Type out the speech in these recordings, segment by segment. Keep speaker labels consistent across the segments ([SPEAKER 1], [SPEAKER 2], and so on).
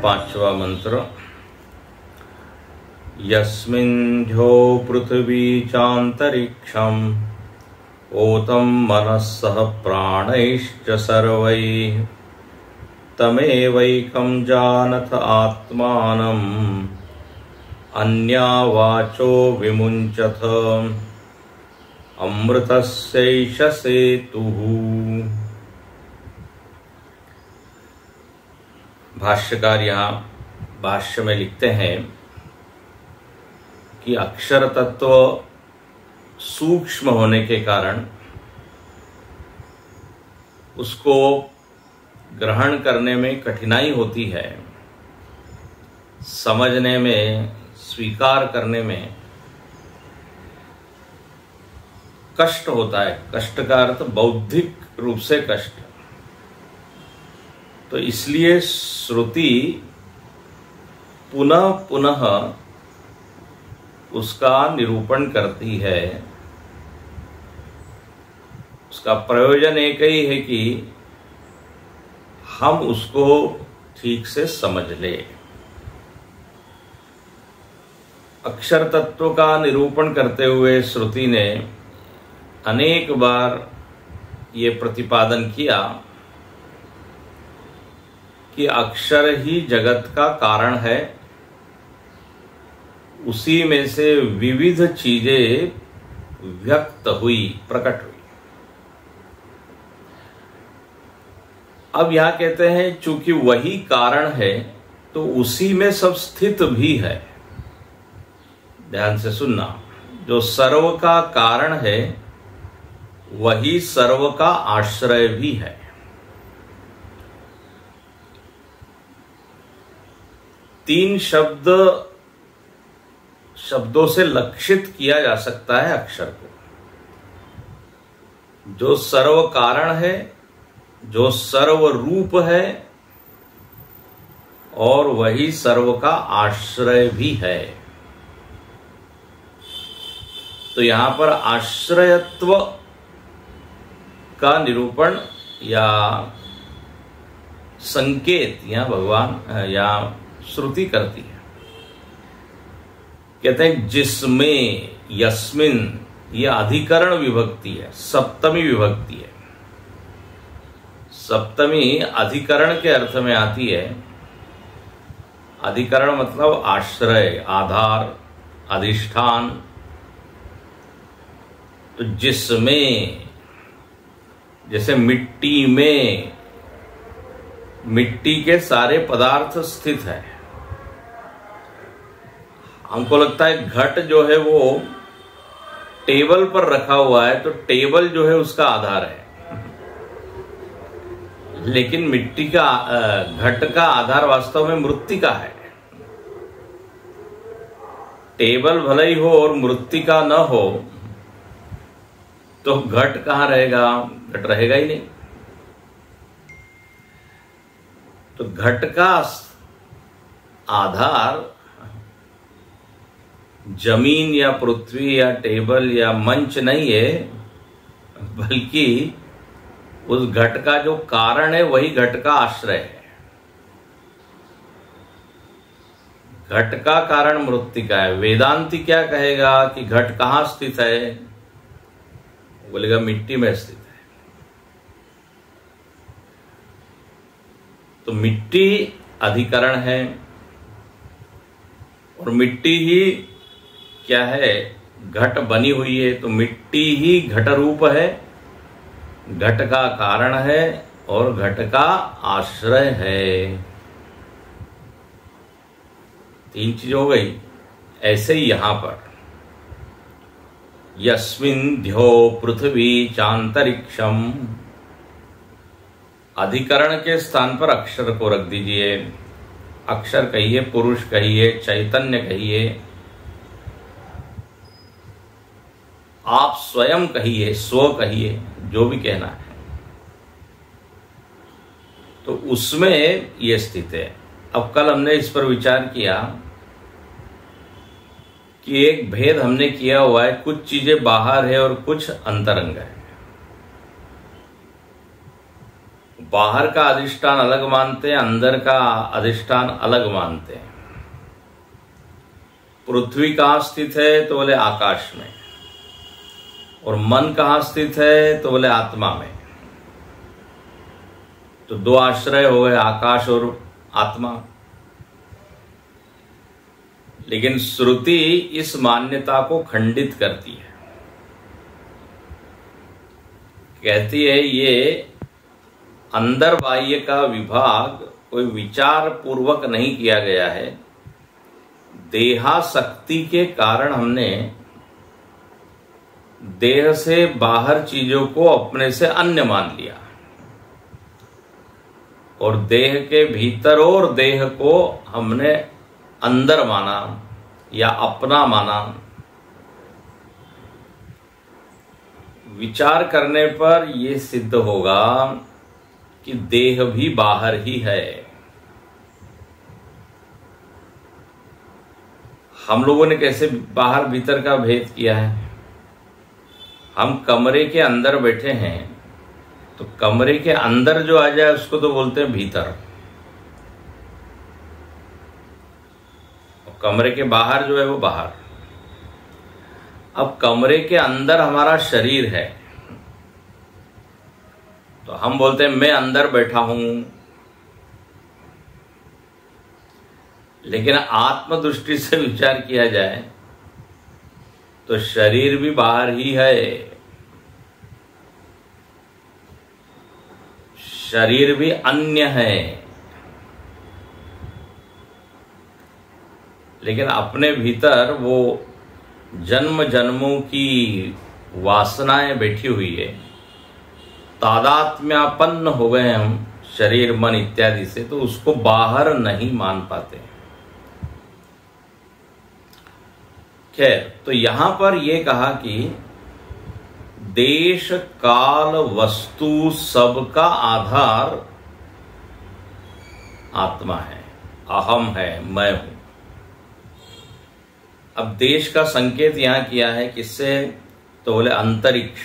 [SPEAKER 1] पांचवा मंत्र। यस्मिन्ध्यो पृथ्वी चान्तरिक्षम् ओतं मनस्सह प्राणैश्च सर्वैः तमेवैकं जानथ आत्मानम् अन्या वाचो विमुञ्चथ अमृतस्यैष सेतुः। भाष्यकार यहाँ भाष्य में लिखते हैं कि अक्षर तत्व सूक्ष्म होने के कारण उसको ग्रहण करने में कठिनाई होती है, समझने में, स्वीकार करने में कष्ट होता है। कष्ट का अर्थ बौद्धिक रूप से कष्ट। तो इसलिए श्रुति पुनः पुनः उसका निरूपण करती है। उसका प्रयोजन एक ही है कि हम उसको ठीक से समझ ले। अक्षर तत्व का निरूपण करते हुए श्रुति ने अनेक बार ये प्रतिपादन किया कि अक्षर ही जगत का कारण है, उसी में से विविध चीजें व्यक्त हुई, प्रकट हुई। अब यहां कहते हैं चूंकि वही कारण है तो उसी में सब स्थित भी है। ध्यान से सुनना, जो सर्व का कारण है वही सर्व का आश्रय भी है। तीन शब्दों से लक्षित किया जा सकता है अक्षर को। जो सर्व कारण है, जो सर्व रूप है, और वही सर्व का आश्रय भी है। तो यहां पर आश्रयत्व का निरूपण या संकेत यहां भगवान या श्रुति करती है। कहते हैं जिसमें, यस्मिन, ये अधिकरण विभक्ति है, सप्तमी विभक्ति है। सप्तमी अधिकरण के अर्थ में आती है। अधिकरण मतलब आश्रय, आधार, अधिष्ठान। तो जिसमें, जैसे मिट्टी में, मिट्टी के सारे पदार्थ स्थित है। हमको लगता है घट जो है वो टेबल पर रखा हुआ है, तो टेबल जो है उसका आधार है। लेकिन मिट्टी का, घट का आधार वास्तव में मृत्तिका है। टेबल भले ही हो और मृत्तिका न हो तो घट कहां रहेगा? घट रहेगा ही नहीं। तो घट का आधार जमीन या पृथ्वी या टेबल या मंच नहीं है, बल्कि उस घट का जो कारण है वही घट का आश्रय है। घट का कारण मृत्तिका है। वेदांती क्या कहेगा कि घट कहां स्थित है? बोलेगा मिट्टी में स्थित है। तो मिट्टी अधिकरण है, और मिट्टी ही क्या है? घट बनी हुई है। तो मिट्टी ही घट रूप है, घट का कारण है और घट का आश्रय है। तीन चीज हो गई। ऐसे ही यहां पर यस्मिन् ध्यो पृथ्वी चांतरिक्षम, अधिकरण के स्थान पर अक्षर को रख दीजिए। अक्षर कहिए, पुरुष कहिए, चैतन्य कहिए, आप स्वयं कहिए, स्व कहिए, जो भी कहना है, तो उसमें यह स्थित है। अब कल हमने इस पर विचार किया कि एक भेद हमने किया हुआ है, कुछ चीजें बाहर है और कुछ अंतरंग है। बाहर का अधिष्ठान अलग मानते हैं, अंदर का अधिष्ठान अलग मानते हैं। पृथ्वी कहाँ स्थित है तो बोले आकाश में, और मन कहाँ स्थित है तो बोले आत्मा में। तो दो आश्रय हो गए, आकाश और आत्मा। लेकिन श्रुति इस मान्यता को खंडित करती है, कहती है ये अंदर बाह्य का विभाग कोई विचार पूर्वक नहीं किया गया है, देहासक्ति के कारण हमने देह से बाहर चीजों को अपने से अन्य मान लिया, और देह के भीतर और देह को हमने अंदर माना या अपना माना। विचार करने पर यह सिद्ध होगा कि देह भी बाहर ही है। हम लोगों ने कैसे बाहर भीतर का भेद किया है? हम कमरे के अंदर बैठे हैं तो कमरे के अंदर जो आ जाए उसको तो बोलते हैं भीतर, और कमरे के बाहर जो है वो बाहर। अब कमरे के अंदर हमारा शरीर है तो हम बोलते हैं मैं अंदर बैठा हूं, लेकिन आत्म दृष्टि से विचार किया जाए तो शरीर भी बाहर ही है, शरीर भी अन्य है। लेकिन अपने भीतर वो जन्म जन्मों की वासनाएं बैठी हुई है, तादात्म्यापन्न हो गए हम शरीर मन इत्यादि से, तो उसको बाहर नहीं मान पाते। खैर, तो यहां पर यह कहा कि देश काल वस्तु सबका आधार आत्मा है, अहम है, मैं हूं। अब देश का संकेत यहां किया है किससे तो बोले अंतरिक्ष,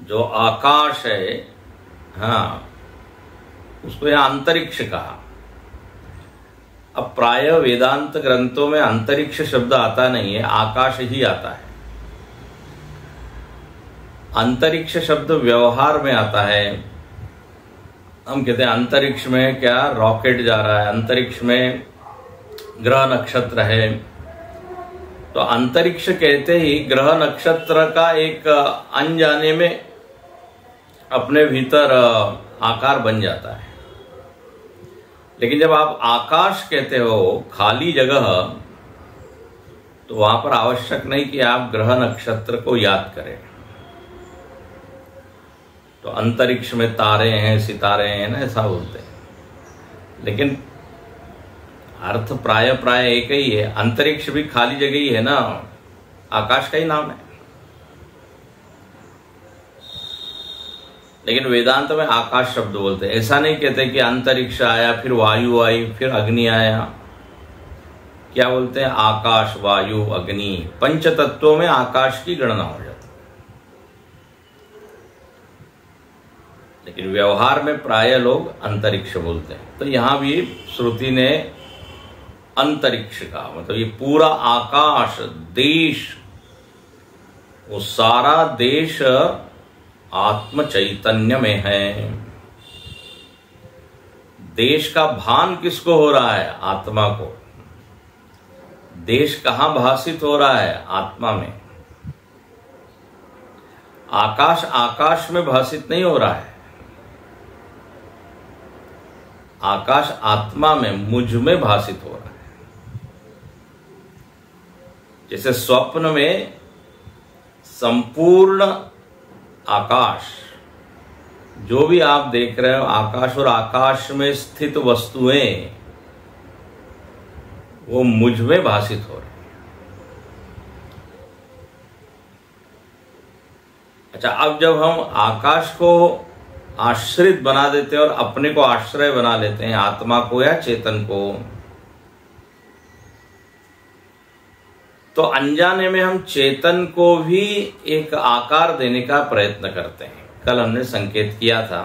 [SPEAKER 1] जो आकाश है, हाँ, उसको यहां अंतरिक्ष कहा। अब प्राय वेदांत ग्रंथों में अंतरिक्ष शब्द आता नहीं है, आकाश ही आता है। अंतरिक्ष शब्द व्यवहार में आता है। हम कहते हैं अंतरिक्ष में क्या रॉकेट जा रहा है, अंतरिक्ष में ग्रह नक्षत्र है। तो अंतरिक्ष कहते ही ग्रह नक्षत्र का एक अनजाने में अपने भीतर आकार बन जाता है। लेकिन जब आप आकाश कहते हो खाली जगह, तो वहां पर आवश्यक नहीं कि आप ग्रह नक्षत्र को याद करें। तो अंतरिक्ष में तारे हैं, सितारे हैं ना, ऐसा बोलते हैं। लेकिन अर्थ प्राय एक ही है। अंतरिक्ष भी खाली जगह ही है ना, आकाश का ही नाम है। लेकिन वेदांत में आकाश शब्द बोलते हैं। ऐसा नहीं कहते कि अंतरिक्ष आया, फिर वायु आई, फिर अग्नि आया। क्या बोलते हैं? आकाश, वायु, अग्नि। पंच तत्वों में आकाश की गणना हो जाती है। लेकिन व्यवहार में प्राय लोग अंतरिक्ष बोलते हैं। तो यहां भी श्रुति ने अंतरिक्ष का मतलब ये पूरा आकाश, देश, वो सारा देश आत्म चैतन्य में है। देश का भान किसको हो रहा है? आत्मा को। देश कहां भाषित हो रहा है? आत्मा में। आकाश आकाश में भाषित नहीं हो रहा है। आकाश आत्मा में, मुझ में भाषित हो रहा है। जैसे स्वप्न में संपूर्ण आकाश, जो भी आप देख रहे हो, आकाश और आकाश में स्थित वस्तुएं वो मुझ में भाषित हो रही है। अच्छा, अब जब हम आकाश को आश्रित बना देते हैं और अपने को आश्रय बना लेते हैं, आत्मा को या चेतन को, तो अनजाने में हम चेतन को भी एक आकार देने का प्रयत्न करते हैं। कल हमने संकेत किया था,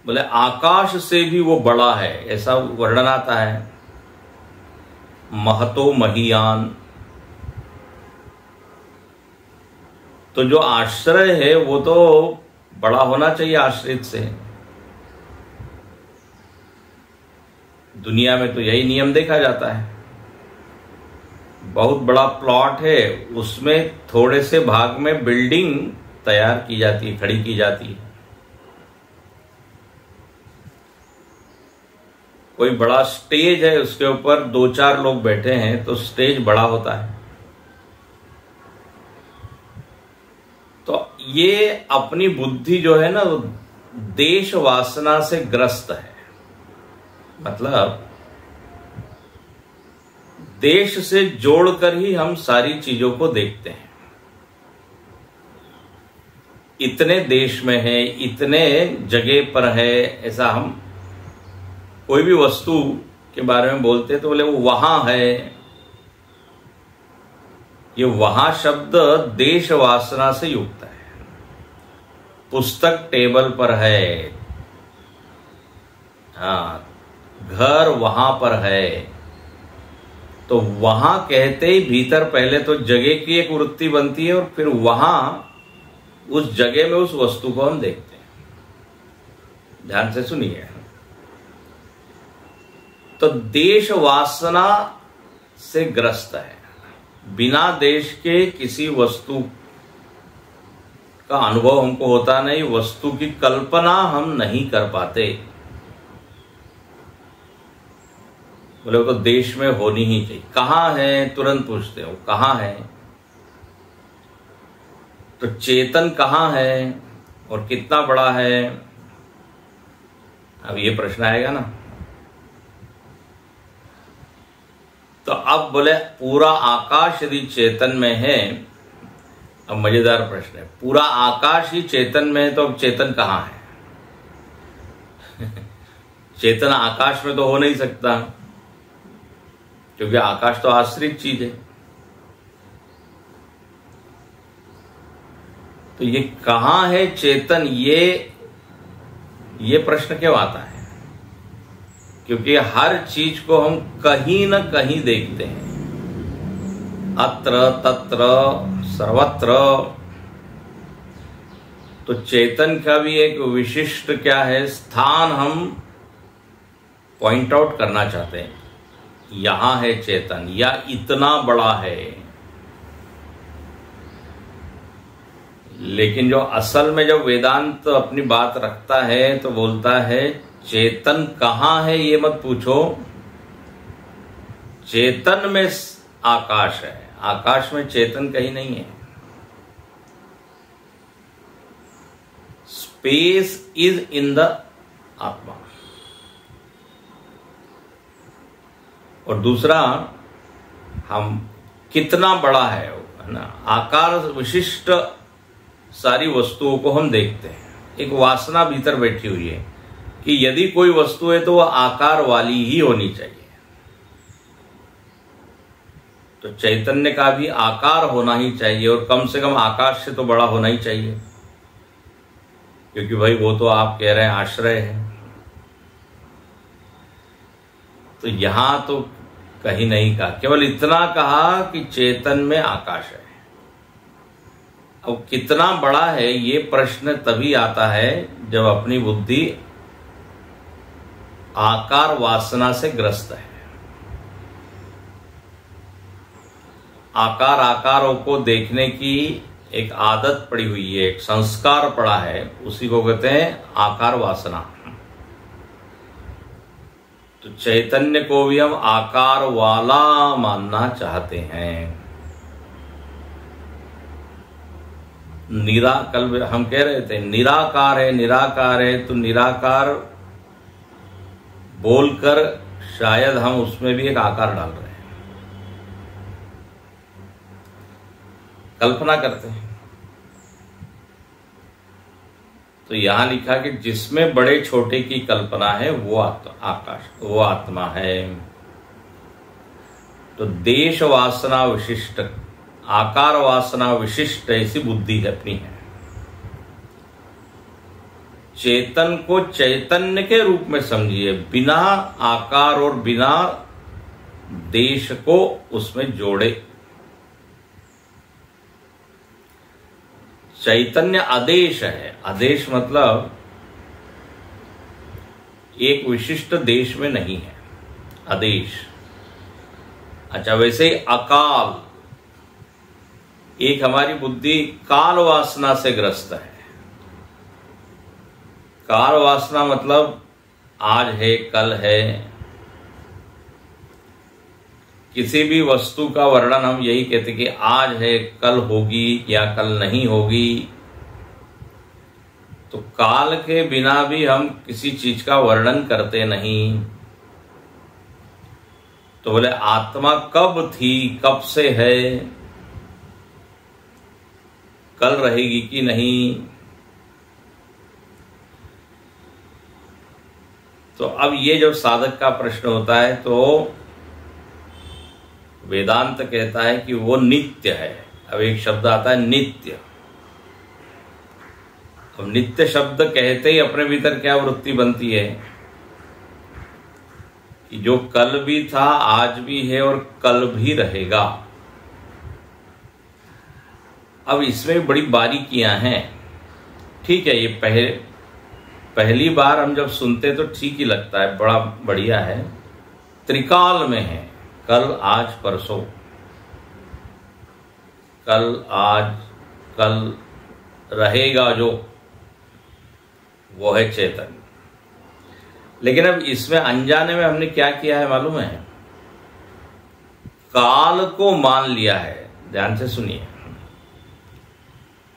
[SPEAKER 1] बोले आकाश से भी वो बड़ा है, ऐसा वर्णन आता है। महतो महीयान, तो जो आश्रय है वो तो बड़ा होना चाहिए आश्रित से। दुनिया में तो यही नियम देखा जाता है। बहुत बड़ा प्लॉट है, उसमें थोड़े से भाग में बिल्डिंग तैयार की जाती है, खड़ी की जाती है। कोई बड़ा स्टेज है, उसके ऊपर 2-4 लोग बैठे हैं तो स्टेज बड़ा होता है। तो ये अपनी बुद्धि जो है ना, देश वासना से ग्रस्त है। मतलब देश से जोड़कर ही हम सारी चीजों को देखते हैं। इतने देश में है, इतने जगह पर है, ऐसा हम कोई भी वस्तु के बारे में बोलते तो बोले वो वहां है। ये वहां शब्द देश वासना से युक्त है। पुस्तक टेबल पर है, हाँ, घर वहां पर है, तो वहां कहते ही भीतर पहले तो जगह की एक वृत्ति बनती है और फिर वहां उस जगह में उस वस्तु को हम देखते हैं। ध्यान से सुनिए। तो देश वासना से ग्रस्त है। बिना देश के किसी वस्तु का अनुभव हमको होता नहीं, वस्तु की कल्पना हम नहीं कर पाते। बोले वो तो देश में होनी ही चाहिए। कहां है, तुरंत पूछते हो कहां है। तो चेतन कहां है और कितना बड़ा है, अब ये प्रश्न आएगा ना। तो अब बोले पूरा आकाश यदि चेतन में है, अब मजेदार प्रश्न है, पूरा आकाश ही चेतन में है तो अब चेतन कहां है? चेतन आकाश में तो हो नहीं सकता, क्योंकि आकाश तो आश्रित चीज है। तो ये कहां है चेतन, ये प्रश्न क्यों आता है? क्योंकि हर चीज को हम कहीं न कहीं देखते हैं, अत्र तत्र सर्वत्र। तो चेतन का भी एक विशिष्ट क्या है, स्थान हम पॉइंट आउट करना चाहते हैं। यहां है चेतन, या इतना बड़ा है। लेकिन जो असल में जब वेदांत अपनी बात रखता है तो बोलता है चेतन कहां है ये मत पूछो, चेतन में आकाश है, आकाश में चेतन कहीं नहीं है। स्पेस इज इन द आत्मा। और दूसरा, हम कितना बड़ा है ना, आकार विशिष्ट सारी वस्तुओं को हम देखते हैं। एक वासना भीतर बैठी हुई है कि यदि कोई वस्तु है तो वह आकार वाली ही होनी चाहिए। तो चैतन्य का भी आकार होना ही चाहिए, और कम से कम आकाश से तो बड़ा होना ही चाहिए, क्योंकि भाई वो तो आप कह रहे हैं आश्रय है। तो यहां तो कहीं नहीं कहा, केवल इतना कहा कि चेतन में आकाश है। अब कितना बड़ा है ये प्रश्न तभी आता है जब अपनी बुद्धि आकार वासना से ग्रस्त है। आकारों को देखने की एक आदत पड़ी हुई है, एक संस्कार पड़ा है, उसी को कहते हैं आकार वासना। तो चैतन्य को भी हम आकार वाला मानना चाहते हैं। कल हम कह रहे थे निराकार है, निराकार है, तो निराकार बोलकर शायद हम उसमें भी एक आकार डाल रहे हैं, कल्पना करते हैं। तो यहां लिखा कि जिसमें बड़े छोटे की कल्पना है वो आकाश, वो आत्मा है। तो देश वासना विशिष्ट, आकार वासना विशिष्ट ऐसी बुद्धि है अपनी है। चेतन को चैतन्य के रूप में समझिए, बिना आकार और बिना देश को उसमें जोड़े। चैतन्य आदेश है। आदेश मतलब एक विशिष्ट देश में नहीं है आदेश। अच्छा, वैसे अकाल, एक हमारी बुद्धि काल वासना से ग्रस्त है। काल वासना मतलब आज है, कल है। किसी भी वस्तु का वर्णन हम यही कहते कि आज है, कल होगी या कल नहीं होगी। तो काल के बिना भी हम किसी चीज का वर्णन करते नहीं। तो बोले आत्मा कब थी, कब से है, कल रहेगी कि नहीं। तो अब ये जो साधक का प्रश्न होता है, तो वेदांत कहता है कि वो नित्य है। अब एक शब्द आता है नित्य। अब नित्य शब्द कहते ही अपने भीतर क्या वृत्ति बनती है कि जो कल भी था, आज भी है और कल भी रहेगा। अब इसमें बड़ी बारीकियां हैं। ठीक है, ये पहली बार हम जब सुनते तो ठीक ही लगता है, बड़ा बढ़िया है। त्रिकाल में है, कल आज परसों, कल आज कल रहेगा जो, वो है चेतन। लेकिन अब इसमें अनजाने में हमने क्या किया है मालूम है? काल को मान लिया है। ध्यान से सुनिए,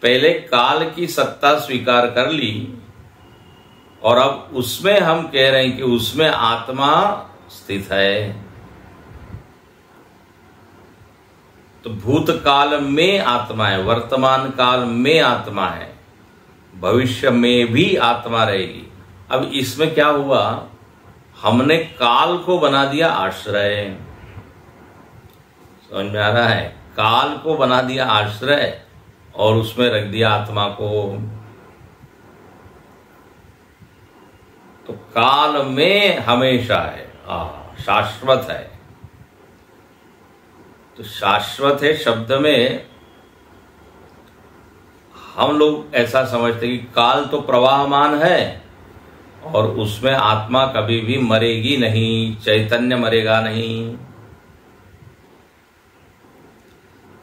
[SPEAKER 1] पहले काल की सत्ता स्वीकार कर ली और अब उसमें हम कह रहे हैं कि उसमें आत्मा स्थित है। तो भूतकाल में आत्मा है, वर्तमान काल में आत्मा है, भविष्य में भी आत्मा रहेगी। अब इसमें क्या हुआ, हमने काल को बना दिया आश्रय। समझ में आ रहा है? काल को बना दिया आश्रय और उसमें रख दिया आत्मा को। तो काल में हमेशा है, शाश्वत है। तो शाश्वत है शब्द में हम लोग ऐसा समझते कि काल तो प्रवाहमान है और उसमें आत्मा कभी भी मरेगी नहीं, चैतन्य मरेगा नहीं।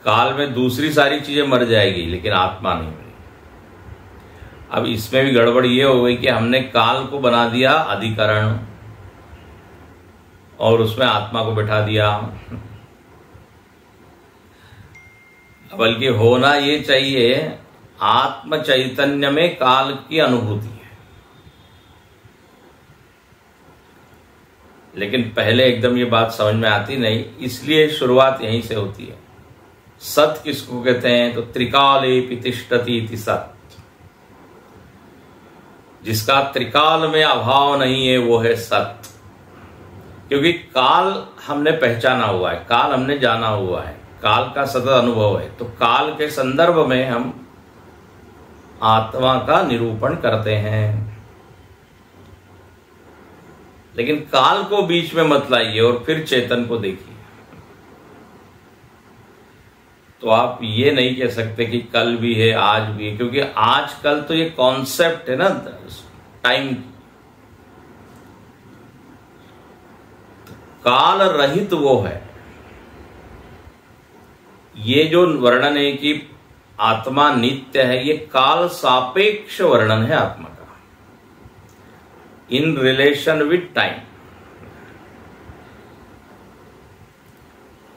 [SPEAKER 1] काल में दूसरी सारी चीजें मर जाएगी लेकिन आत्मा नहीं मरेगी। अब इसमें भी गड़बड़ ये हो गई कि हमने काल को बना दिया अधिकरण और उसमें आत्मा को बैठा दिया। बल्कि होना ये चाहिए, आत्म चैतन्य में काल की अनुभूति है। लेकिन पहले एकदम ये बात समझ में आती नहीं, इसलिए शुरुआत यहीं से होती है। सत किसको कहते हैं? तो त्रिकालेपि तिष्ठति इति सत। जिसका त्रिकाल में अभाव नहीं है वो है सत। क्योंकि काल हमने पहचाना हुआ है, काल हमने जाना हुआ है, काल का सतत अनुभव है। तो काल के संदर्भ में हम आत्मा का निरूपण करते हैं। लेकिन काल को बीच में मत लाइए और फिर चेतन को देखिए। तो आप ये नहीं कह सकते कि कल भी है, आज भी है, क्योंकि आज कल तो ये कॉन्सेप्ट है ना टाइम। काल रहित वो है। ये जो वर्णन है कि आत्मा नित्य है, ये काल सापेक्ष वर्णन है आत्मा का, इन रिलेशन विद टाइम।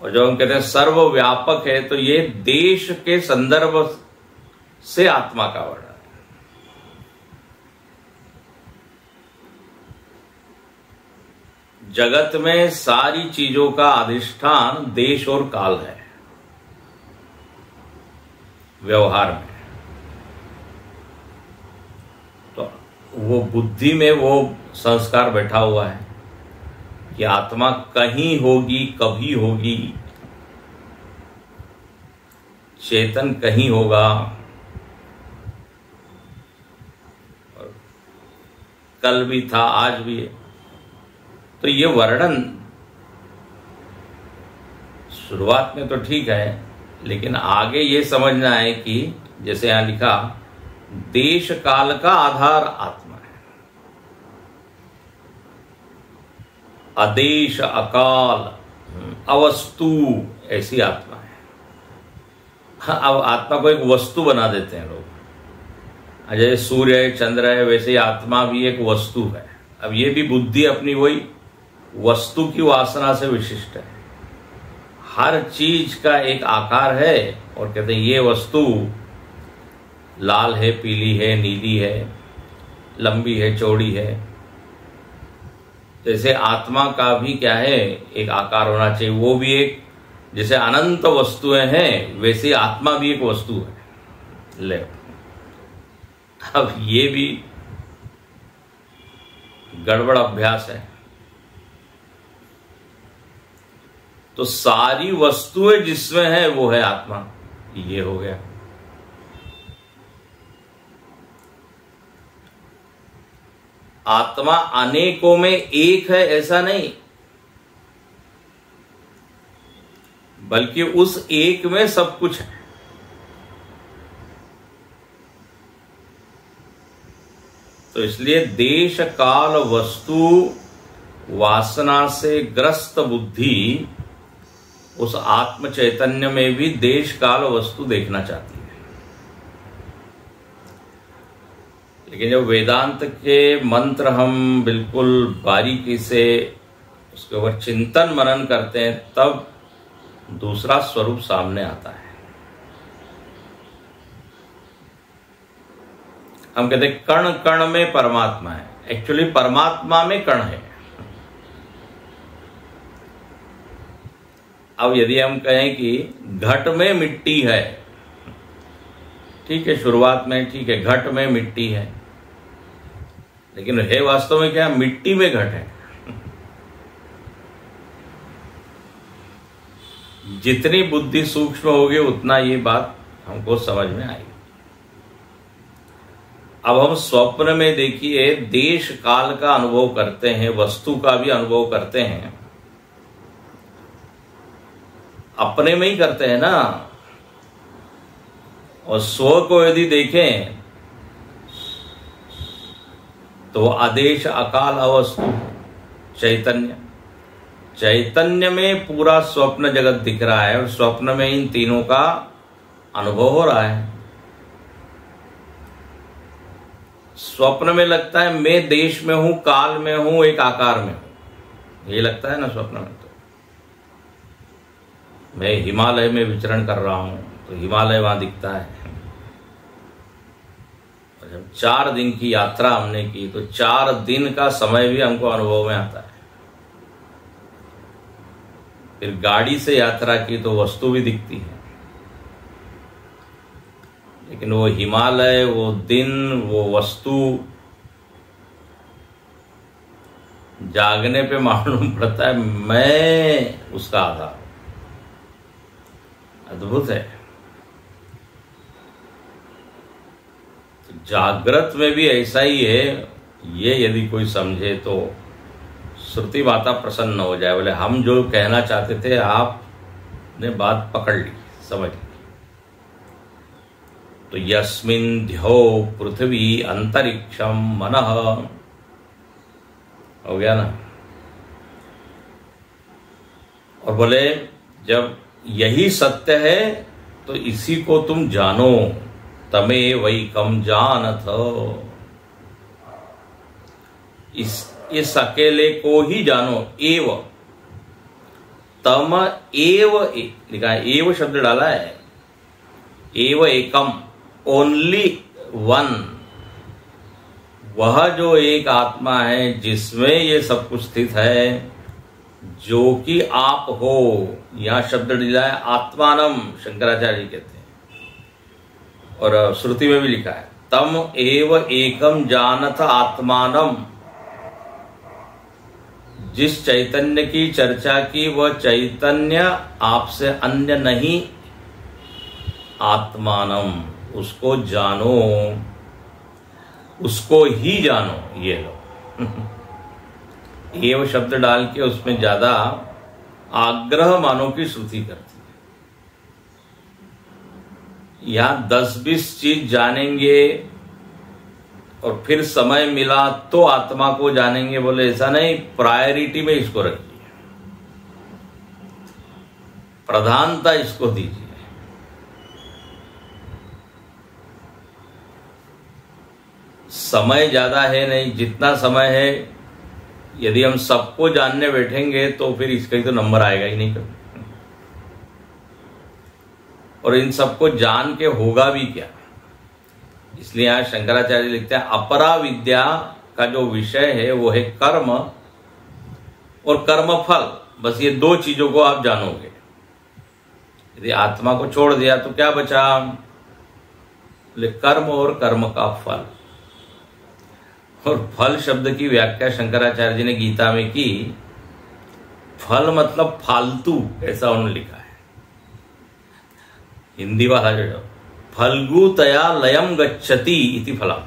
[SPEAKER 1] और जो हम कहते हैं सर्वव्यापक है, तो ये देश के संदर्भ से आत्मा का वर्णन है। जगत में सारी चीजों का अधिष्ठान देश और काल है व्यवहार में। तो वो बुद्धि में वो संस्कार बैठा हुआ है कि आत्मा कहीं होगी, कभी होगी, चेतन कहीं होगा। कल भी था, आज भी है। तो ये वर्णन शुरुआत में तो ठीक है, लेकिन आगे ये समझना है कि जैसे यहां लिखा, देश काल का आधार आत्मा है। अदेश, अकाल, अवस्तु, ऐसी आत्मा है। हाँ, अब आत्मा को एक वस्तु बना देते हैं लोग। जैसे सूर्य है, चंद्र है, वैसे ही आत्मा भी एक वस्तु है। अब ये भी बुद्धि अपनी वही वस्तु की वासना से विशिष्ट है। हर चीज का एक आकार है और कहते हैं ये वस्तु लाल है, पीली है, नीली है, लंबी है, चौड़ी है। जैसे आत्मा का भी क्या है, एक आकार होना चाहिए। वो भी एक, जैसे अनंत वस्तुएं हैं वैसे आत्मा भी एक वस्तु है। ले, अब ये भी गड़बड़ अभ्यास है। तो सारी वस्तुएं जिसमें है वो है आत्मा, ये हो गया। आत्मा अनेकों में एक है ऐसा नहीं, बल्कि उस एक में सब कुछ है। तो इसलिए देश काल वस्तु वासना से ग्रस्त बुद्धि उस आत्म चैतन्य में भी देश काल वस्तु देखना चाहती है। लेकिन जब वेदांत के मंत्र हम बिल्कुल बारीकी से उसके ऊपर चिंतन मनन करते हैं, तब दूसरा स्वरूप सामने आता है। हम कहते हैं कण कण में परमात्मा है। एक्चुअली परमात्मा में कण है। अब यदि हम कहें कि घट में मिट्टी है, ठीक है, शुरुआत में ठीक है, घट में मिट्टी है, लेकिन है वास्तव में क्या, मिट्टी में घट है। जितनी बुद्धि सूक्ष्म होगी उतना ये बात हमको समझ में आएगी। अब हम स्वप्न में देखिए देश काल का अनुभव करते हैं, वस्तु का भी अनुभव करते हैं, अपने में ही करते हैं ना। और स्व को यदि देखें तो आदेश, अकाल, अवस्तु, चैतन्य। चैतन्य में पूरा स्वप्न जगत दिख रहा है और स्वप्न में इन तीनों का अनुभव हो रहा है। स्वप्न में लगता है मैं देश में हूं, काल में हूं, एक आकार में हूं, ये लगता है ना स्वप्न में। तो मैं हिमालय में विचरण कर रहा हूं तो हिमालय वहां दिखता है। और जब 4 दिन की यात्रा हमने की तो 4 दिन का समय भी हमको अनुभव में आता है। फिर गाड़ी से यात्रा की तो वस्तु भी दिखती है, लेकिन वो हिमालय, वो दिन, वो वस्तु जागने पे मालूम पड़ता है मैं उसका आधार। अद्भुत है। तो जागृत में भी ऐसा ही है। ये यदि कोई समझे तो श्रुति माता प्रसन्न हो जाए, बोले हम जो कहना चाहते थे आपने बात पकड़ ली, समझ ली। तो यस्मिन् ध्यो पृथ्वी अंतरिक्षम मनः, हो गया ना। और बोले जब यही सत्य है तो इसी को तुम जानो, तमे वही कम जानथ। इस अकेले को ही जानो। एव तम एव लिखा है, एव शब्द डाला है। एव एकम, ओनली वन, वह जो एक आत्मा है जिसमें ये सब कुछ स्थित है, जो कि आप हो। यहां शब्द डाला है आत्मानम, शंकराचार्य जी कहते हैं, और श्रुति में भी लिखा है तम एव एकम जानथ आत्मानम। जिस चैतन्य की चर्चा की वह चैतन्य आपसे अन्य नहीं, आत्मानम, उसको जानो, उसको ही जानो। ये लो, एव शब्द डाल के उसमें ज्यादा आग्रह मानो की श्रुति करती है। यहां 10-20 चीज जानेंगे और फिर समय मिला तो आत्मा को जानेंगे, बोले ऐसा नहीं, प्रायोरिटी में इसको रखिए, प्रधानता इसको दीजिए। समय ज्यादा है नहीं, जितना समय है यदि हम सबको जानने बैठेंगे तो फिर इसका ही तो नंबर आएगा ही नहीं कभी। और इन सबको जान के होगा भी क्या? इसलिए यहां शंकराचार्य लिखते हैं अपरा विद्या का जो विषय है वो है कर्म और कर्मफल। बस ये दो चीजों को आप जानोगे। यदि आत्मा को छोड़ दिया तो क्या बचा? बोले कर्म और कर्म का फल। और फल शब्द की व्याख्या शंकराचार्य जी ने गीता में की। फल मतलब फालतू, ऐसा उन्होंने लिखा है। हिंदी वाला जो फल्गुतया लयम गच्छति इति फलम,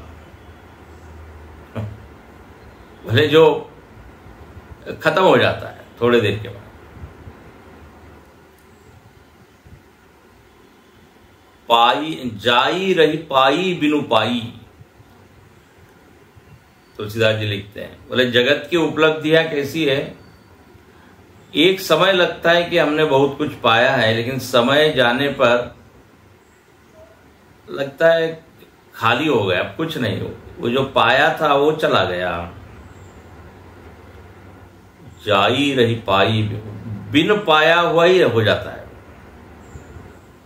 [SPEAKER 1] भले जो खत्म हो जाता है थोड़े देर के बाद। पाई जाई रही पाई बिनु पाई, तुलसीदास जी लिखते हैं। बोले जगत की उपलब्धियां कैसी है? एक समय लगता है कि हमने बहुत कुछ पाया है, लेकिन समय जाने पर लगता है खाली हो गया, अब कुछ नहीं हो। वो जो पाया था वो चला गया। जाई रही पाई बिन पाया हुआ ही हो जाता है,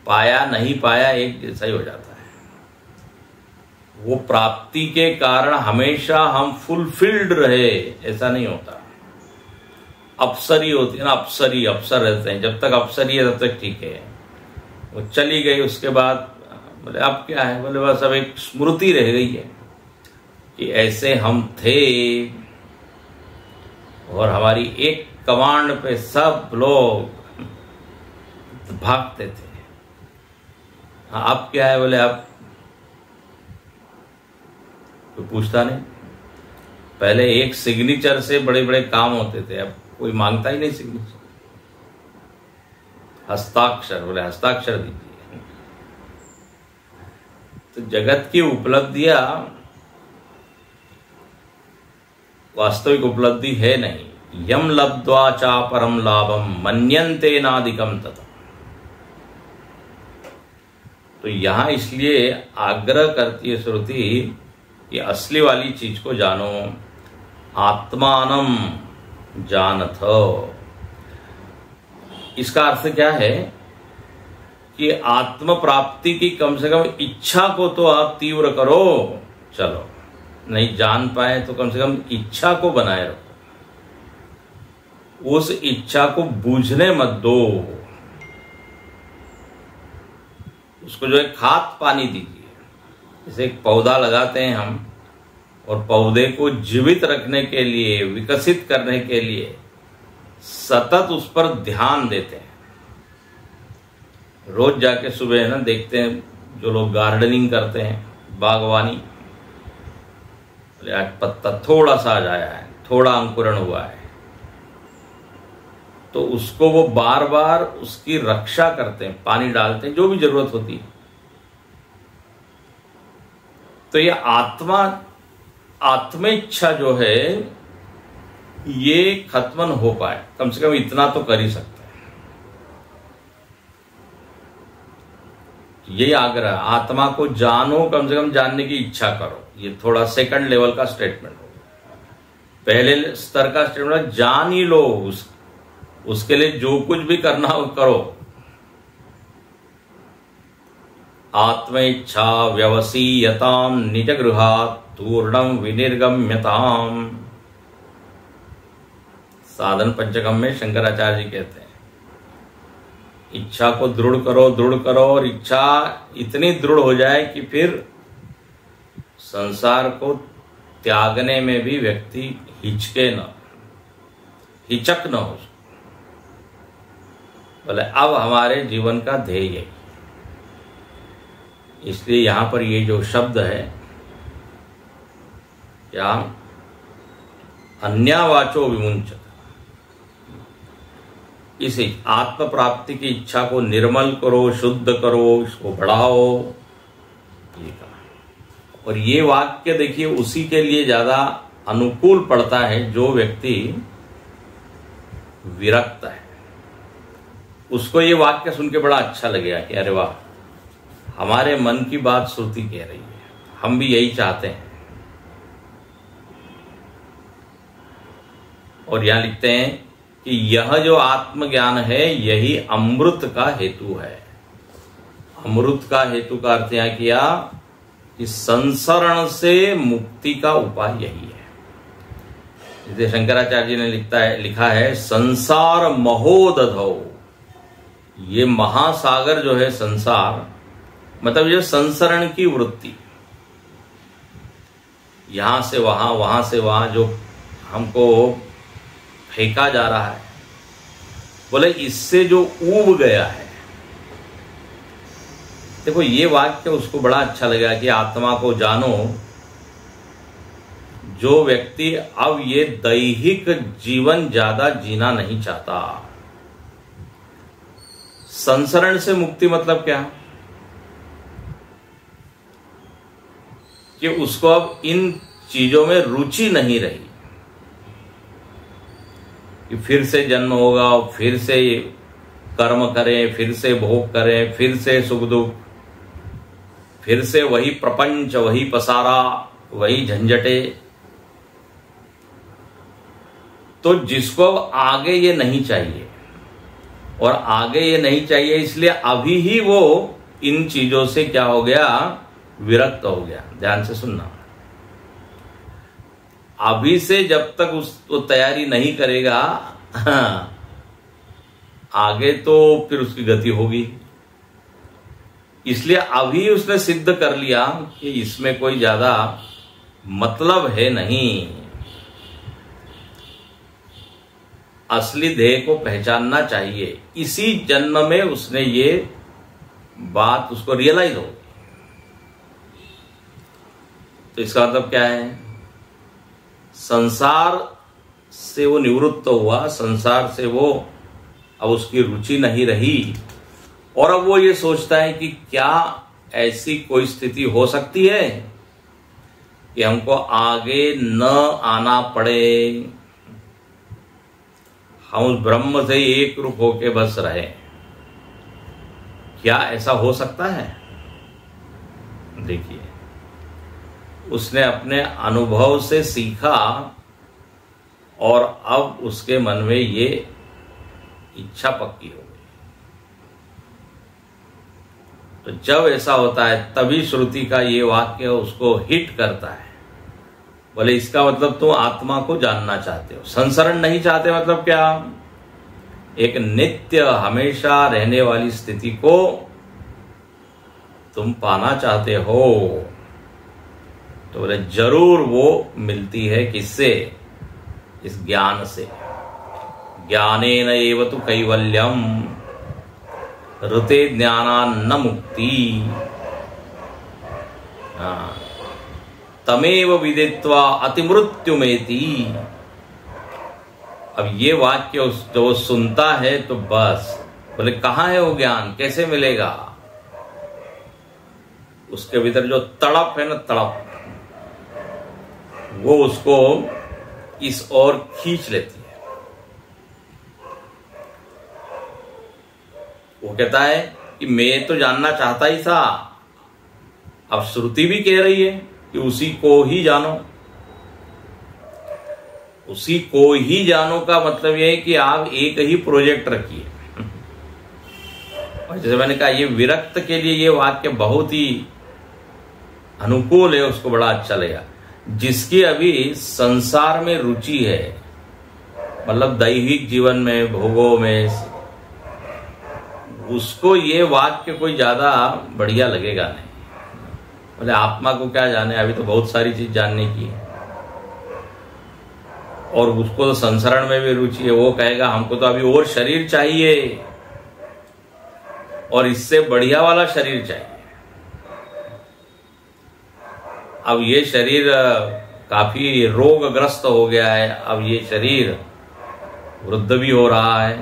[SPEAKER 1] पाया नहीं पाया एक जैसा ही हो जाता है। वो प्राप्ति के कारण हमेशा हम फुलफिल्ड रहे ऐसा नहीं होता। अप्सरी होती है ना, अप्सरी अप्सर रहते हैं, जब तक अप्सरी है तब तक ठीक है। वो चली गई उसके बाद बोले अब क्या है? बोले बस अब एक स्मृति रह गई है कि ऐसे हम थे और हमारी एक कमांड पे सब लोग भागते थे। हाँ अब क्या है? बोले अब कोई पूछता नहीं। पहले एक सिग्नेचर से बड़े बड़े काम होते थे, अब कोई मांगता ही नहीं सिग्नेचर। हस्ताक्षर, बोले हस्ताक्षर दीजिए। तो जगत की उपलब्धियां वास्तविक उपलब्धि है नहीं। यम लब्ध्वा चा परम लाभम मन्यन्ते नादिकम तथा। तो यहां इसलिए आग्रह करती है श्रुति कि असली वाली चीज को जानो, आत्मानम जानथ। इसका अर्थ क्या है कि आत्म प्राप्ति की कम से कम इच्छा को तो आप तीव्र करो। चलो नहीं जान पाए तो कम से कम इच्छा को बनाए रखो, उस इच्छा को बूझने मत दो। उसको जो है खाद पानी दीजिए। जैसे एक पौधा लगाते हैं हम, और पौधे को जीवित रखने के लिए, विकसित करने के लिए सतत उस पर ध्यान देते हैं। रोज जाके सुबह ना देखते हैं जो लोग गार्डनिंग करते हैं, बागवानी, बोले आज पत्ता थोड़ा सा आ जाया है, थोड़ा अंकुरण हुआ है, तो उसको वो बार बार उसकी रक्षा करते हैं, पानी डालते हैं, जो भी जरूरत होती है। तो ये आत्मेच्छा जो है ये खत्म हो पाए, कम से कम इतना तो कर ही सकते हैं। ये आग्रह, आत्मा को जानो, कम से कम जानने की इच्छा करो। ये थोड़ा सेकंड लेवल का स्टेटमेंट हो। पहले स्तर का स्टेटमेंट जान ही लो, उसके लिए जो कुछ भी करना हो करो। आत्मेच्छा व्यवसीयताम निज गृहात् तूर्णम विनिर्गम्यताम। साधन पंचकम में शंकराचार्य जी कहते हैं इच्छा को दृढ़ करो, और इच्छा इतनी दृढ़ हो जाए कि फिर संसार को त्यागने में भी व्यक्ति हिचक न हो। बोले अब हमारे जीवन का ध्येय है। इसलिए यहां पर ये जो शब्द है क्या, अन्यावाचो विमुंचत। इस आत्म प्राप्ति की इच्छा को निर्मल करो, शुद्ध करो, इसको बढ़ाओ, ये कहा। और ये वाक्य देखिए उसी के लिए ज्यादा अनुकूल पड़ता है जो व्यक्ति विरक्त है। उसको ये वाक्य सुन के बड़ा अच्छा लगेगा कि अरे वाह, हमारे मन की बात श्रुति कह रही है, हम भी यही चाहते हैं। और यहां लिखते हैं कि यह जो आत्मज्ञान है यही अमृत का हेतु है। अमृत का हेतु का अर्थ यहां किया कि संसरण से मुक्ति का उपाय यही है। जैसे शंकराचार्य जी ने लिखा है संसार महोदधौ, ये महासागर जो है संसार, मतलब ये संसरण की वृत्ति, यहां से वहां, वहां से वहां जो हमको फेंका जा रहा है, बोले इससे जो ऊब गया है। देखो ये वाक्य उसको बड़ा अच्छा लगा कि आत्मा को जानो। जो व्यक्ति अब ये दैहिक जीवन ज्यादा जीना नहीं चाहता, संसरण से मुक्ति मतलब क्या, कि उसको अब इन चीजों में रुचि नहीं रही कि फिर से जन्म होगा, फिर से कर्म करें, फिर से भोग करें, फिर से सुख दुख, फिर से वही प्रपंच, वही पसारा, वही झंझटे। तो जिसको अब आगे ये नहीं चाहिए, और आगे ये नहीं चाहिए इसलिए अभी ही वो इन चीजों से क्या हो गया, विरक्त हो गया। ध्यान से सुनना, अभी से जब तक उसको तैयारी नहीं करेगा आगे तो फिर उसकी गति होगी। इसलिए अभी उसने सिद्ध कर लिया कि इसमें कोई ज्यादा मतलब है नहीं। असली ध्येय को पहचानना चाहिए। इसी जन्म में उसने ये बात उसको रियलाइज हो। तो इसका मतलब क्या है, संसार से वो निवृत्त हुआ, संसार से वो अब उसकी रुचि नहीं रही, और अब वो ये सोचता है कि क्या ऐसी कोई स्थिति हो सकती है कि हमको आगे न आना पड़े, हम उस ब्रह्म से एक रूप होके बस रहे। क्या ऐसा हो सकता है? देखिए, उसने अपने अनुभव से सीखा और अब उसके मन में ये इच्छा पक्की हो गई। तो जब ऐसा होता है तभी श्रुति का ये वाक्य उसको हिट करता है। बोले इसका मतलब तुम आत्मा को जानना चाहते हो, संसरण नहीं चाहते। मतलब क्या, एक नित्य हमेशा रहने वाली स्थिति को तुम पाना चाहते हो। तो बोले जरूर वो मिलती है किससे, इस ज्ञान से। ज्ञानेन एव तु कैवल्यम ऋते ज्ञानान्न मुक्ति। तमेव विदित्वा अतिमृत्युमेति। अब ये वाक्य जो सुनता है तो बस बोले कहां है वो ज्ञान, कैसे मिलेगा। उसके भीतर जो तड़प है ना, तड़प, वो उसको इस ओर खींच लेती है। वो कहता है कि मैं तो जानना चाहता ही था, अब श्रुति भी कह रही है कि उसी को ही जानो। उसी को ही जानो का मतलब यह है कि आप एक ही प्रोजेक्ट रखिए। और जैसे मैंने कहा, ये विरक्त के लिए ये वाक्य बहुत ही अनुकूल है, उसको बड़ा अच्छा लगा। जिसकी अभी संसार में रुचि है, मतलब दैहिक जीवन में, भोगों में, उसको ये वाक्य कोई ज्यादा बढ़िया लगेगा नहीं। बोले आत्मा को क्या जाने, अभी तो बहुत सारी चीज जानने की है। और उसको तो संसरण में भी रुचि है। वो कहेगा हमको तो अभी और शरीर चाहिए, और इससे बढ़िया वाला शरीर चाहिए। अब ये शरीर काफी रोगग्रस्त हो गया है, अब ये शरीर वृद्ध भी हो रहा है,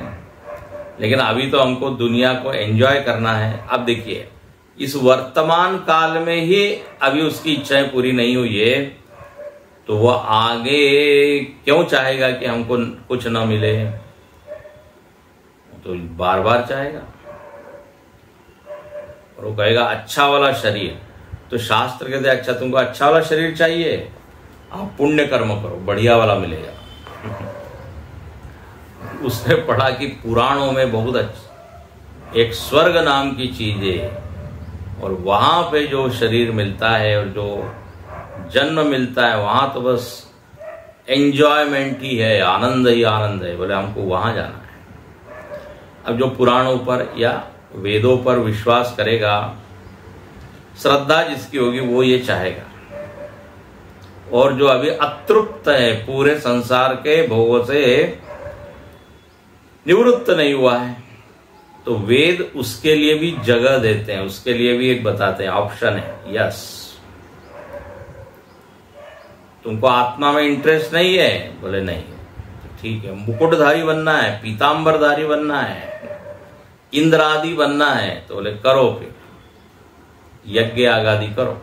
[SPEAKER 1] लेकिन अभी तो हमको दुनिया को एंजॉय करना है। अब देखिए, इस वर्तमान काल में ही अभी उसकी इच्छाएं पूरी नहीं हुई है, तो वह आगे क्यों चाहेगा कि हमको कुछ न मिले? तो बार बार चाहेगा और वो कहेगा अच्छा वाला शरीर। तो शास्त्र कहते अच्छा तुमको अच्छा वाला शरीर चाहिए, आप पुण्य कर्म करो, बढ़िया वाला मिलेगा। उसने पढ़ा कि पुराणों में बहुत एक स्वर्ग नाम की चीज है, और वहां पे जो शरीर मिलता है और जो जन्म मिलता है, वहां तो बस एंजॉयमेंट ही है, आनंद ही आनंद है। बोले हमको वहां जाना है। अब जो पुराणों पर या वेदों पर विश्वास करेगा, श्रद्धा जिसकी होगी, वो ये चाहेगा। और जो अभी अतृप्त है, पूरे संसार के भोगों से निवृत्त नहीं हुआ है, तो वेद उसके लिए भी जगह देते हैं, उसके लिए भी एक बताते हैं, ऑप्शन है। यस, तुमको आत्मा में इंटरेस्ट नहीं है? बोले नहीं, तो ठीक है। मुकुटधारी बनना है, पीतांबरधारी बनना है, इंद्र आदि बनना है, तो बोले करो, फिर यज्ञ आगादि करो।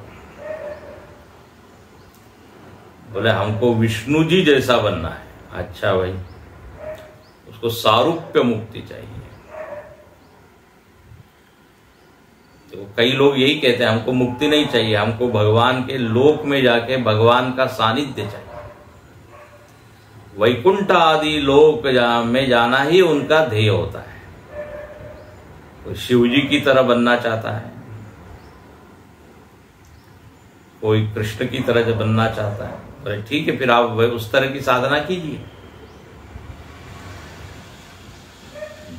[SPEAKER 1] बोले हमको विष्णु जी जैसा बनना है। अच्छा भाई, उसको सारूप्य मुक्ति चाहिए। तो कई लोग यही कहते हैं हमको मुक्ति नहीं चाहिए, हमको भगवान के लोक में जाके भगवान का सानिध्य चाहिए। वैकुंठ आदि लोक में जाना ही उनका ध्येय होता है। कोई शिव जी की तरह बनना चाहता है, कोई कृष्ण की तरह जो बनना चाहता है। बोले ठीक है, फिर आप उस तरह की साधना कीजिए।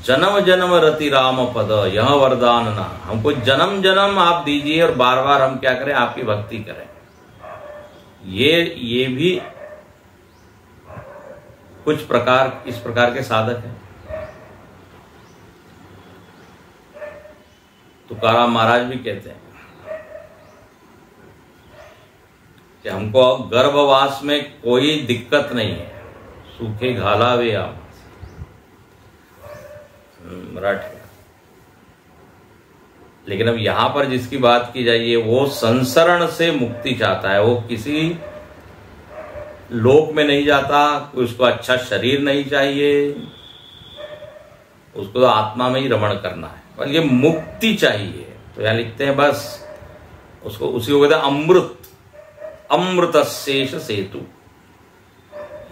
[SPEAKER 1] जन्म जन्म रति राम पद यह वरदान ना, हमको जन्म जन्म आप दीजिए और बार बार हम क्या करें, आपकी भक्ति करें। ये भी कुछ प्रकार इस प्रकार के साधक हैं। तुकाराम महाराज भी कहते हैं कि हमको गर्भवास में कोई दिक्कत नहीं है, सूखे घालावे आप मराठी। लेकिन अब यहां पर जिसकी बात की जाइए, वो संसरण से मुक्ति चाहता है। वो किसी लोक में नहीं जाता, उसको अच्छा शरीर नहीं चाहिए, उसको तो आत्मा में ही रमण करना है, बल्कि मुक्ति चाहिए। तो यहां लिखते हैं बस उसको, उसी को कहते हैं अमृत, अमृत शेष सेतु।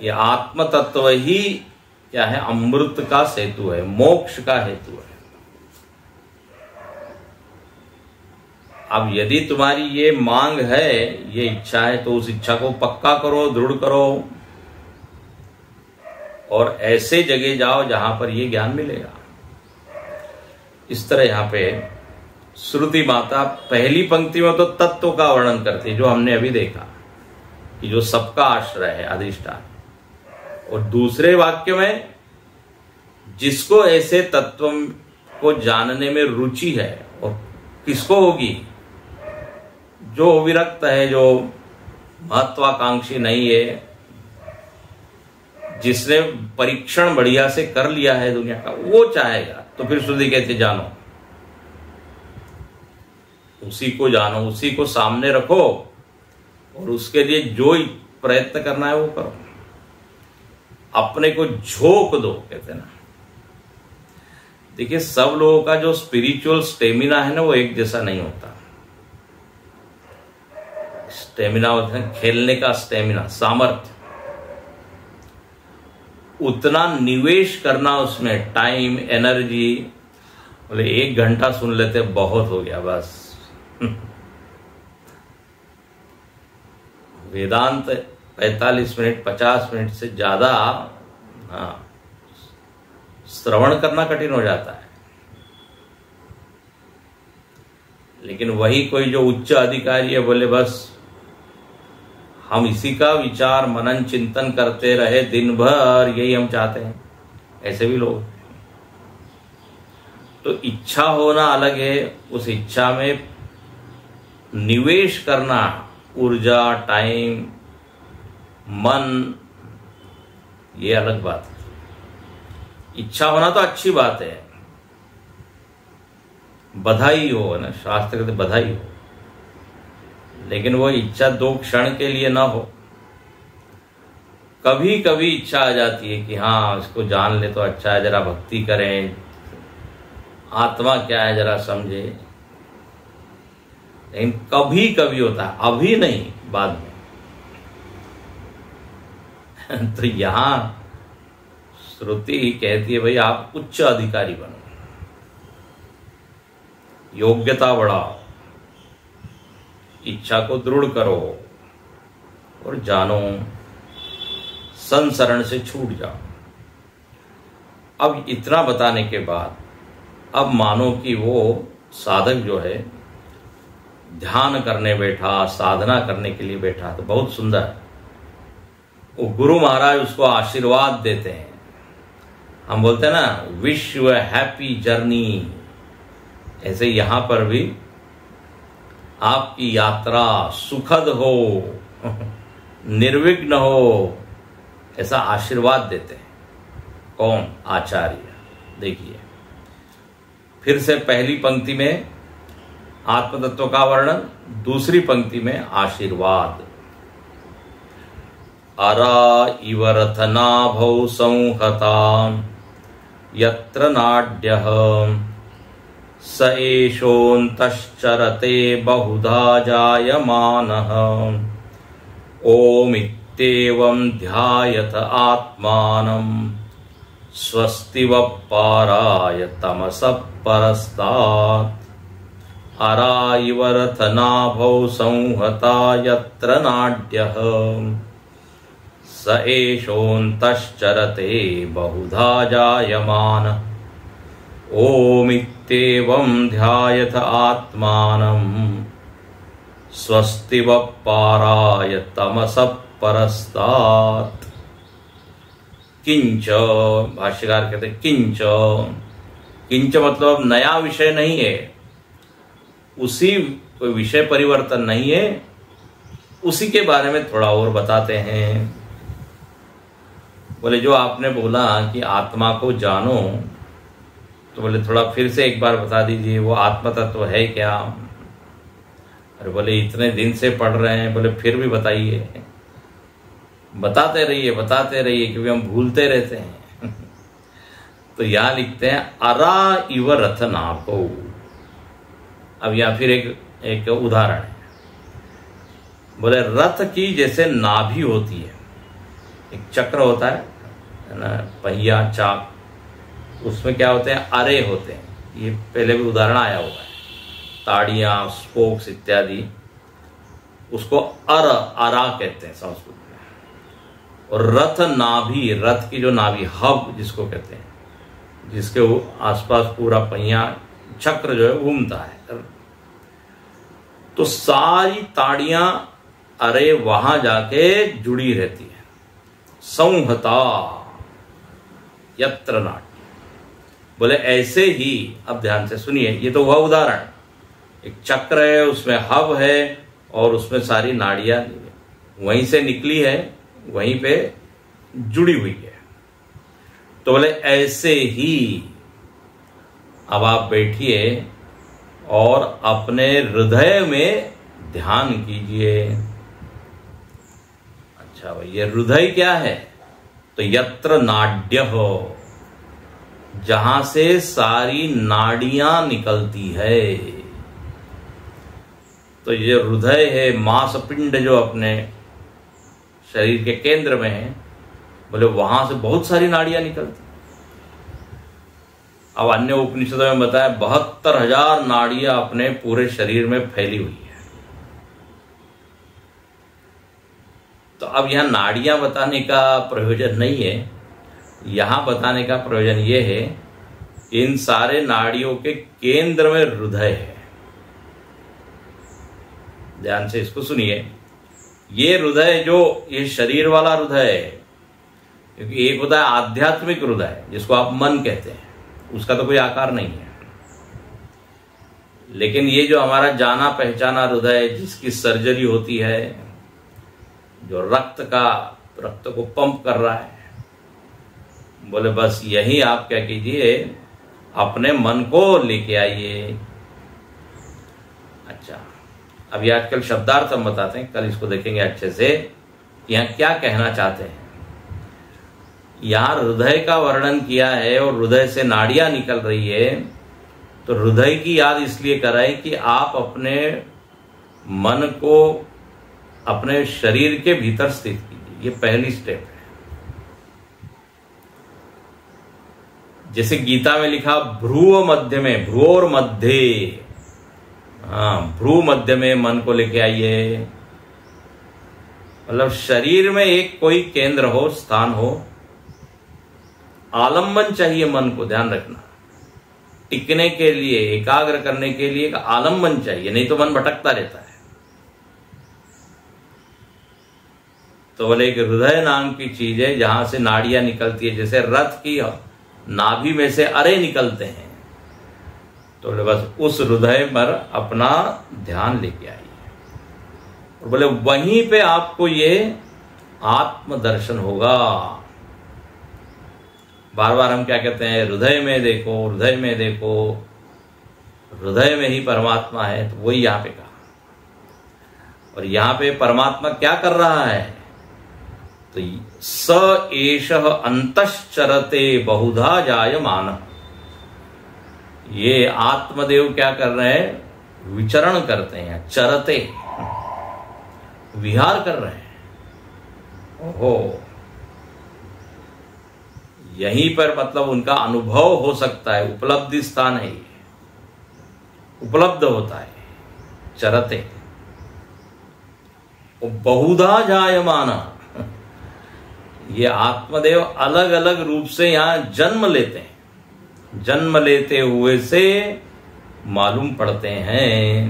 [SPEAKER 1] ये आत्म तत्व ही क्या है, अमृत का सेतु है, मोक्ष का हेतु है। अब यदि तुम्हारी ये मांग है, ये इच्छा है, तो उस इच्छा को पक्का करो, दृढ़ करो, और ऐसे जगह जाओ जहां पर ये ज्ञान मिलेगा। इस तरह यहां पे श्रुति माता पहली पंक्ति में तो तत्व का वर्णन करती है, जो हमने अभी देखा कि जो सबका आश्रय है, अधिष्ठान। और दूसरे वाक्य में जिसको ऐसे तत्व को जानने में रुचि है, और किसको होगी, जो विरक्त है, जो महत्वाकांक्षी नहीं है, जिसने परीक्षण बढ़िया से कर लिया है दुनिया का, वो चाहेगा। तो फिर श्रुति कहते जानो, उसी को जानो, उसी को सामने रखो, और उसके लिए जो प्रयत्न करना है वो करो, अपने को झोंक दो, कहते हैं ना। देखिए, सब लोगों का जो स्पिरिचुअल स्टेमिना है ना, वो एक जैसा नहीं होता। स्टेमिना होता है खेलने का स्टेमिना, सामर्थ्य, उतना निवेश करना उसमें, टाइम, एनर्जी। बोले 1 घंटा सुन लेते बहुत हो गया बस। वेदांत 45 मिनट 50 मिनट से ज्यादा श्रवण करना कठिन हो जाता है। लेकिन वही कोई जो उच्च अधिकारी है, बोले बस हम इसी का विचार मनन चिंतन करते रहे दिन भर, यही हम चाहते हैं। ऐसे भी लोग। तो इच्छा होना अलग है, उस इच्छा में निवेश करना ऊर्जा, टाइम, मन, ये अलग बात है। इच्छा होना तो अच्छी बात है, बधाई हो ना, शास्त्र कहते बधाई हो, लेकिन वो इच्छा 2 क्षण के लिए ना हो। कभी कभी इच्छा आ जाती है कि हाँ इसको जान ले तो अच्छा है, जरा भक्ति करें, आत्मा क्या है जरा समझे, लेकिन कभी कभी होता है, अभी नहीं, बाद में। तो यहां श्रुति कहती है भाई आप उच्च अधिकारी बनो, योग्यता बढ़ाओ, इच्छा को दृढ़ करो और जानो, संसरण से छूट जाओ। अब इतना बताने के बाद अब मानो कि वो साधक जो है ध्यान करने बैठा, साधना करने के लिए बैठा, तो बहुत सुंदर वो गुरु महाराज उसको आशीर्वाद देते हैं। हम बोलते हैं ना विश यू हैप्पी जर्नी, ऐसे यहां पर भी आपकी यात्रा सुखद हो, निर्विघ्न हो, ऐसा आशीर्वाद देते हैं। कौन? आचार्य। देखिए फिर से पहली पंक्ति में आत्मतत्व का वर्णन, दूसरी पंक्ति में आशीर्वाद। अरा इव रथनाभौ संहता यत्र नाड्यः स एषोऽन्तश्चरते बहुधा जायमानः ओमित्येवं ध्यायत आत्मानं स्वस्तिवप्पाराय तमसः परस्तात्। अरा इव रथनाभौ संहता यत्र नाड्यः स एषोऽन्तश्चरते बहुधा जायमान ओमित्येवं ध्यायत आत्मानं स्वस्तिवप्पाराय तमसः परस्तात्। किंच, भाष्यकार कहते किंच, किंच मतलब नया विषय नहीं है, उसी कोई विषय परिवर्तन नहीं है, उसी के बारे में थोड़ा और बताते हैं। बोले जो आपने बोला कि आत्मा को जानो, तो बोले थोड़ा फिर से एक बार बता दीजिए वो आत्म तत्व है क्या। अरे बोले इतने दिन से पढ़ रहे हैं, बोले फिर भी बताइए, बताते रहिए क्योंकि हम भूलते रहते हैं। तो यहां लिखते हैं अरा इव रथनाभौ। अब यहां फिर एक उदाहरण है। बोले रथ की जैसे नाभि होती है, एक चक्र होता है ना, पहिया चाक, उसमें क्या होते हैं? अरे होते हैं। ये पहले भी उदाहरण आया हुआ है, ताड़ियां, स्पोक्स इत्यादि, उसको अरा कहते हैं संस्कृत में। और रथ नाभि, रथ की जो नाभि, हब जिसको कहते हैं, जिसके आसपास पूरा पहिया चक्र जो है घूमता है, तो सारी ताड़ियां अरे वहां जाके जुड़ी रहती है। संहता यत्र नाट्य, बोले ऐसे ही, अब ध्यान से सुनिए, ये तो हुआ उदाहरण, एक चक्र है, उसमें हब है और उसमें सारी नाड़ियां वहीं से निकली है, वहीं पे जुड़ी हुई है। तो बोले ऐसे ही अब आप बैठिए और अपने हृदय में ध्यान कीजिए। अच्छा भाई, ये हृदय क्या है? तो यत्र नाड्य हो, जहां से सारी नाड़ियां निकलती है। तो ये हृदय है, मांसपिंड जो अपने शरीर के केंद्र में है, बोले वहां से बहुत सारी नाड़ियां निकलती। अब अन्य उपनिषदों में बताया 72,000 नाड़ियां अपने पूरे शरीर में फैली हुई है। तो अब यहां नाड़ियां बताने का प्रयोजन नहीं है, यहां बताने का प्रयोजन यह है, इन सारे नाड़ियों के केंद्र में हृदय है। ध्यान से इसको सुनिए। ये हृदय जो ये शरीर वाला हृदय है, क्योंकि एक होता है आध्यात्मिक हृदय जिसको आप मन कहते हैं, उसका तो कोई आकार नहीं है। लेकिन ये जो हमारा जाना पहचाना हृदय, जिसकी सर्जरी होती है, जो रक्त को पंप कर रहा है। बोले बस यही आप क्या कीजिए, अपने मन को लेके आइए। अच्छा, अभी आजकल शब्दार्थ हम बताते हैं, कल इसको देखेंगे अच्छे से यहाँ क्या कहना चाहते हैं। यहाँ हृदय का वर्णन किया है और हृदय से नाड़ियां निकल रही है, तो हृदय की याद इसलिए कराई कि आप अपने मन को अपने शरीर के भीतर स्थित कीजिए। ये पहली स्टेप है। जैसे गीता में लिखा भ्रूव मध्य में, भ्रूर मध्य, भ्रू मध्य में मन को लेके आइए। मतलब शरीर में एक कोई केंद्र हो, स्थान हो, आलम्बन चाहिए मन को, ध्यान रखना। टिकने के लिए, एकाग्र करने के लिए एक आलम्बन चाहिए, नहीं तो मन भटकता रहता है। तो बोले एक हृदय नाम की चीज है जहां से नाड़ियां निकलती है, जैसे रथ की नाभि में से अरे निकलते हैं। तो बोले बस उस हृदय पर अपना ध्यान लेके आइए और बोले वहीं पे आपको ये आत्मदर्शन होगा। बार बार हम क्या कहते हैं, हृदय में देखो, हृदय में देखो, हृदय में ही परमात्मा है। तो वही यहां पे कहा। और यहां पे परमात्मा क्या कर रहा है, तो स एषः अंतश्चरते बहुधा जायमान। ये आत्मदेव क्या कर रहे हैं, विचरण करते हैं, चरते, विहार कर रहे हैं। ओहो, यहीं पर मतलब उनका अनुभव हो सकता है, उपलब्धि स्थान है, ये उपलब्ध होता है, चरते। बहुधा जायमाना, ये आत्मदेव अलग अलग रूप से यहां जन्म लेते हैं। जन्म लेते हुए से मालूम पड़ते हैं।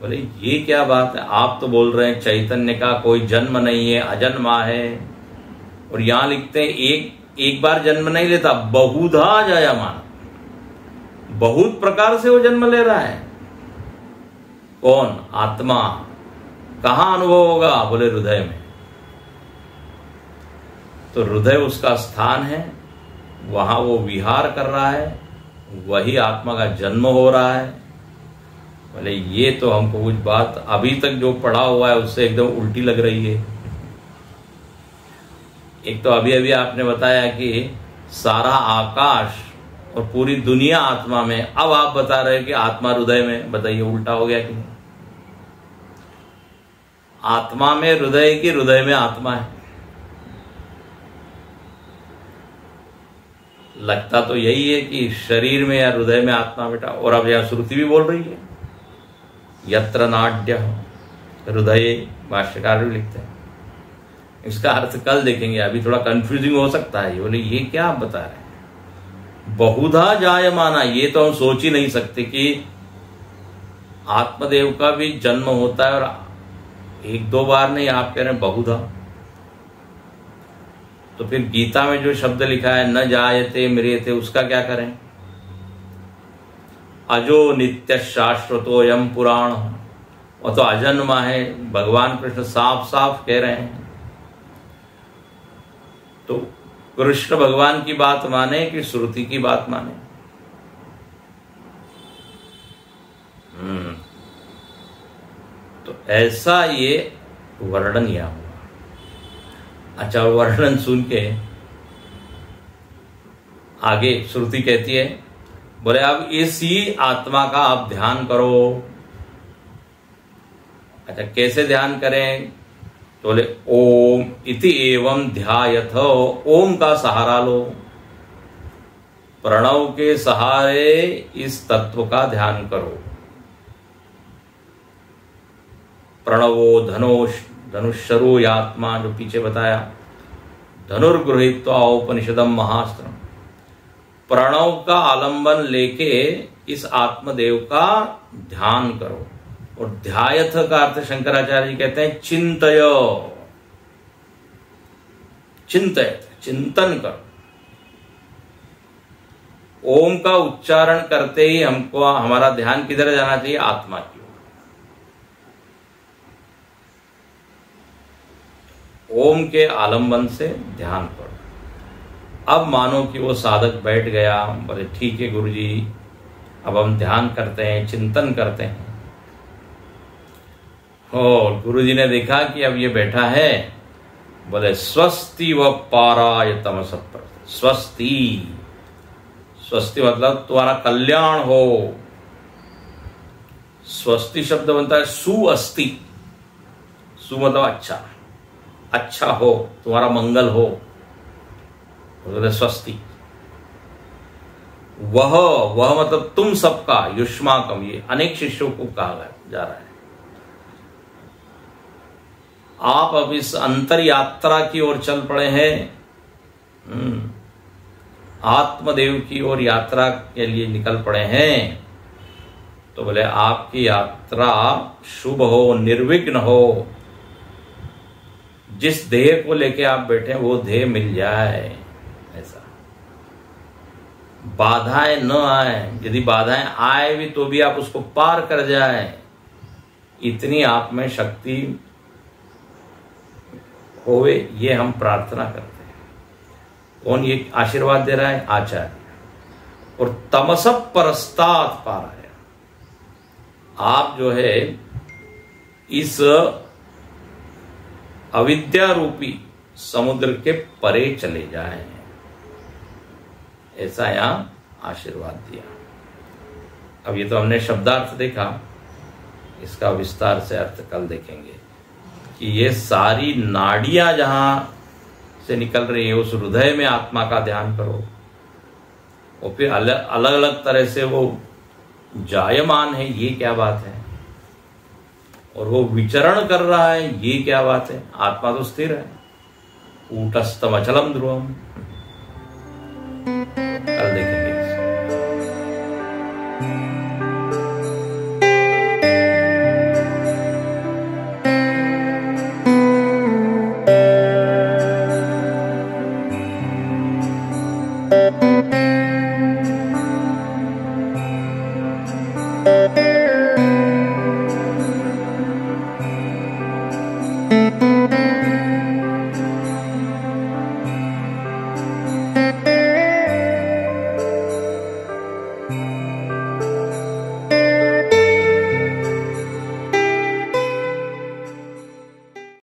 [SPEAKER 1] बोले ये क्या बात है, आप तो बोल रहे हैं चैतन्य का कोई जन्म नहीं है, अजन्मा है, और यहां लिखते हैं एक बार जन्म नहीं लेता, बहुधा जायमान, बहुत प्रकार से वो जन्म ले रहा है। कौन, आत्मा। कहां अनुभव होगा, बोले हृदय में। तो हृदय उसका स्थान है, वहां वो विहार कर रहा है, वही आत्मा का जन्म हो रहा है। बोले ये तो हमको कुछ बात अभी तक जो पढ़ा हुआ है उससे एकदम उल्टी लग रही है। एक तो अभी अभी आपने बताया कि सारा आकाश और पूरी दुनिया आत्मा में, अब आप बता रहे हैं कि आत्मा हृदय में। बताइए उल्टा हो गया कि नहीं? आत्मा में हृदय की, हृदय में आत्मा है। लगता तो यही है कि शरीर में या हृदय में आत्मा बेटा। और अब यहां श्रुति भी बोल रही है यत्र नाड्य हृदय, भाष्यकार भी लिखते हैं। इसका अर्थ कल देखेंगे, अभी थोड़ा कंफ्यूजिंग हो सकता है। बोले ये क्या आप बता रहे हैं, बहुधा जायमाना, ये तो हम सोच ही नहीं सकते कि आत्मदेव का भी जन्म होता है, और एक दो बार नहीं, आप कह रहे हैं बहुधा। तो फिर गीता में जो शब्द लिखा है न जायते म्रियते, उसका क्या करें। अजो नित्य शाश्वतोयम पुराण, वो तो अजन्मा है, भगवान कृष्ण साफ साफ कह रहे हैं। तो कृष्ण भगवान की बात माने कि श्रुति की बात माने। तो ऐसा ये वर्णन यहां हुआ। अच्छा, वर्णन सुन के आगे श्रुति कहती है, बोले अब इसी आत्मा का आप ध्यान करो। अच्छा, कैसे ध्यान करें, तो बोले ओम इति एवं ध्यायथ, ओम का सहारा लो, प्रणव के सहारे इस तत्व का ध्यान करो। प्रणवो धनुष्यरो यात्मा, जो पीछे बताया, धनुर्गृहीत्वा उपनिषदम महास्त्र। प्रणव का आलंबन लेके इस आत्मदेव का ध्यान करो। और ध्यायथ का अर्थ शंकराचार्य जी कहते हैं चिंतय, चिंतयत, चिंतन करो। ओम का उच्चारण करते ही हमको हमारा ध्यान किधर जाना चाहिए, आत्मा की ओर। ओम के आलंबन से ध्यान पड़ो। अब मानो कि वो साधक बैठ गया, बोले ठीक है गुरुजी, अब हम ध्यान करते हैं, चिंतन करते हैं। और गुरुजी ने देखा कि अब ये बैठा है, बोले स्वस्ति व पाराय तमस प्रति। स्वस्ति, स्वस्ति मतलब तुम्हारा कल्याण हो। स्वस्ति शब्द बनता है सुअस्ति। सु मतलब अच्छा, अच्छा हो, तुम्हारा मंगल हो, बोले स्वस्ति। वह मतलब तुम सबका, युष्माकम, ये अनेक शिष्यों को कहा जा रहा है। आप अब इस अंतर यात्रा की ओर चल पड़े हैं, आत्मदेव की ओर यात्रा के लिए निकल पड़े हैं। तो बोले आपकी यात्रा शुभ हो, निर्विघ्न हो, जिस ध्येय को लेके आप बैठे वो ध्येय मिल जाए, ऐसा। बाधाएं न आए, यदि बाधाएं आए भी तो भी आप उसको पार कर जाए, इतनी आप में शक्ति होवे, ये हम प्रार्थना करते हैं। कौन ये आशीर्वाद दे रहा है? आचार्य। और तमस परस्तात् पाराय, आप जो है इस अविद्या रूपी समुद्र के परे चले जाएं, ऐसा यहां आशीर्वाद दिया। अब ये तो हमने शब्दार्थ देखा, इसका विस्तार से अर्थ कल देखेंगे कि ये सारी नाड़ियां जहां से निकल रही है, उस हृदय में आत्मा का ध्यान करो, और फिर अलग अलग तरह से वो जायमान है, ये क्या बात है, और वो विचरण कर रहा है, ये क्या बात है। आत्मा तो स्थिर है, कूटस्थम अचलम ध्रुवम।